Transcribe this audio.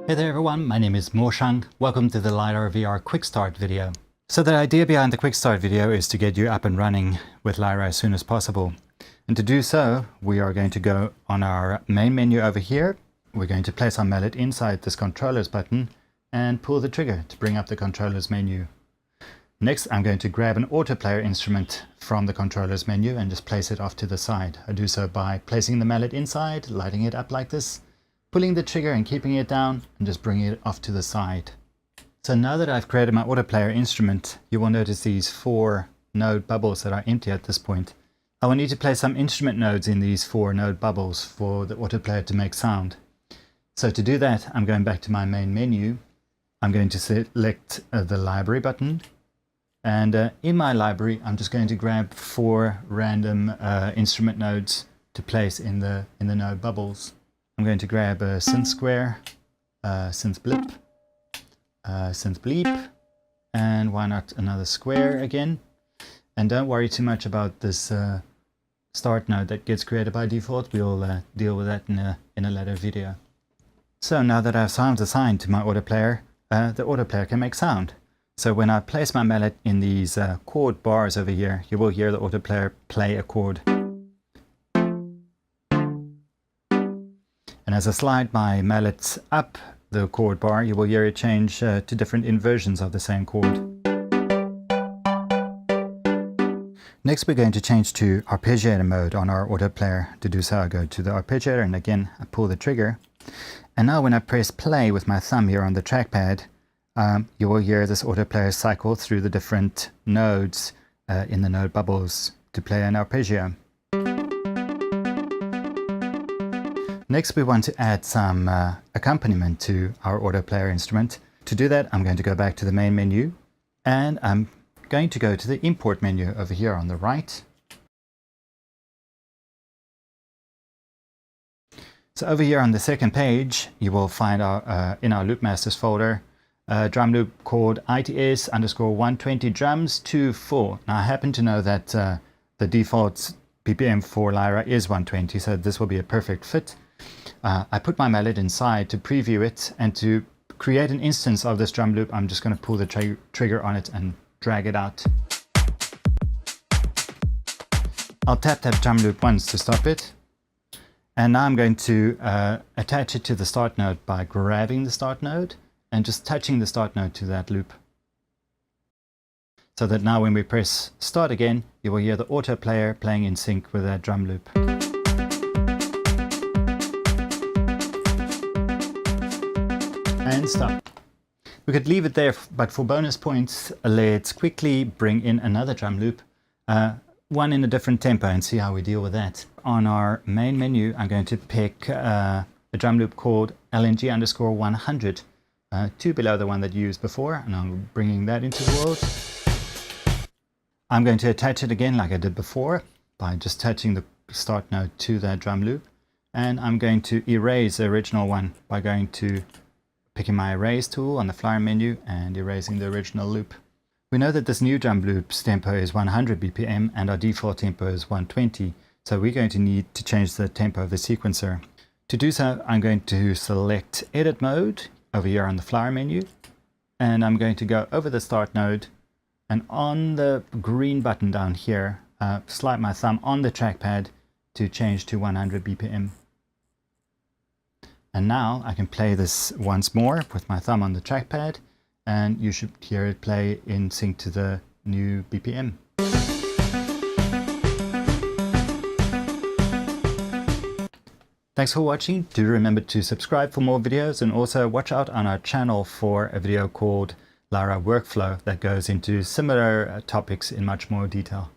Hey there everyone, my name is Moshang. Welcome to the LyraVR Quick Start video. So the idea behind the Quick Start video is to get you up and running with Lyra as soon as possible. And to do so, we are going to go on our main menu over here. We're going to place our mallet inside this controllers button and pull the trigger to bring up the controllers menu. Next, I'm going to grab an autoplayer instrument from the controllers menu and just place it off to the side. I do so by placing the mallet inside, lighting it up like this, pulling the trigger and keeping it down, and just bringing it off to the side. So now that I've created my autoplayer instrument, you will notice these 4 node bubbles that are empty at this point. I will need to place some instrument nodes in these 4 node bubbles for the autoplayer to make sound. So to do that, I'm going back to my main menu. I'm going to select the library button. And in my library, I'm just going to grab 4 random instrument nodes to place in the node bubbles. I'm going to grab a synth square, synth blip, synth bleep, and why not another square again. And don't worry too much about this start node that gets created by default. We'll deal with that in a later video. So now that I have sounds assigned to my autoplayer, the autoplayer can make sound. So when I place my mallet in these chord bars over here, you will hear the autoplayer play a chord. And as I slide my mallet up the chord bar, you will hear it change to different inversions of the same chord. Next, we're going to change to Arpeggiator mode on our autoplayer. To do so, I go to the Arpeggiator and again, I pull the trigger. And now when I press play with my thumb here on the trackpad, you will hear this autoplayer cycle through the different nodes in the node bubbles to play an arpeggio. Next, we want to add some accompaniment to our autoplayer instrument. To do that, I'm going to go back to the main menu and I'm going to go to the import menu over here on the right. So over here on the second page, you will find our in our loop masters folder a drum loop called ITS_120 drums 2/4. Now I happen to know that the default BPM for Lyra is 120, so this will be a perfect fit. I put my mallet inside to preview it, and to create an instance of this drum loop, I'm just going to pull the trigger on it and drag it out. I'll tap that drum loop once to stop it. And now I'm going to attach it to the start node by grabbing the start node and just touching the start node to that loop. So that now when we press start again, you will hear the autoplayer playing in sync with that drum loop. And stop. We could leave it there, but for bonus points, let's quickly bring in another drum loop, one in a different tempo, and see how we deal with that. On our main menu, I'm going to pick a drum loop called LNG_100, 2 below the one that you used before, and I'm bringing that into the world. I'm going to attach it again like I did before by just touching the start node to that drum loop, and I'm going to erase the original one by going to picking my erase tool on the flyer menu and erasing the original loop. We know that this new drum loop's tempo is 100 BPM and our default tempo is 120, so we're going to need to change the tempo of the sequencer. To do so, I'm going to select edit mode over here on the flyer menu, and I'm going to go over the start node, and on the green button down here, slide my thumb on the trackpad to change to 100 BPM. And now I can play this once more with my thumb on the trackpad, and you should hear it play in sync to the new BPM. Thanks for watching. Do remember to subscribe for more videos, and also watch out on our channel for a video called Lyra Workflow that goes into similar topics in much more detail.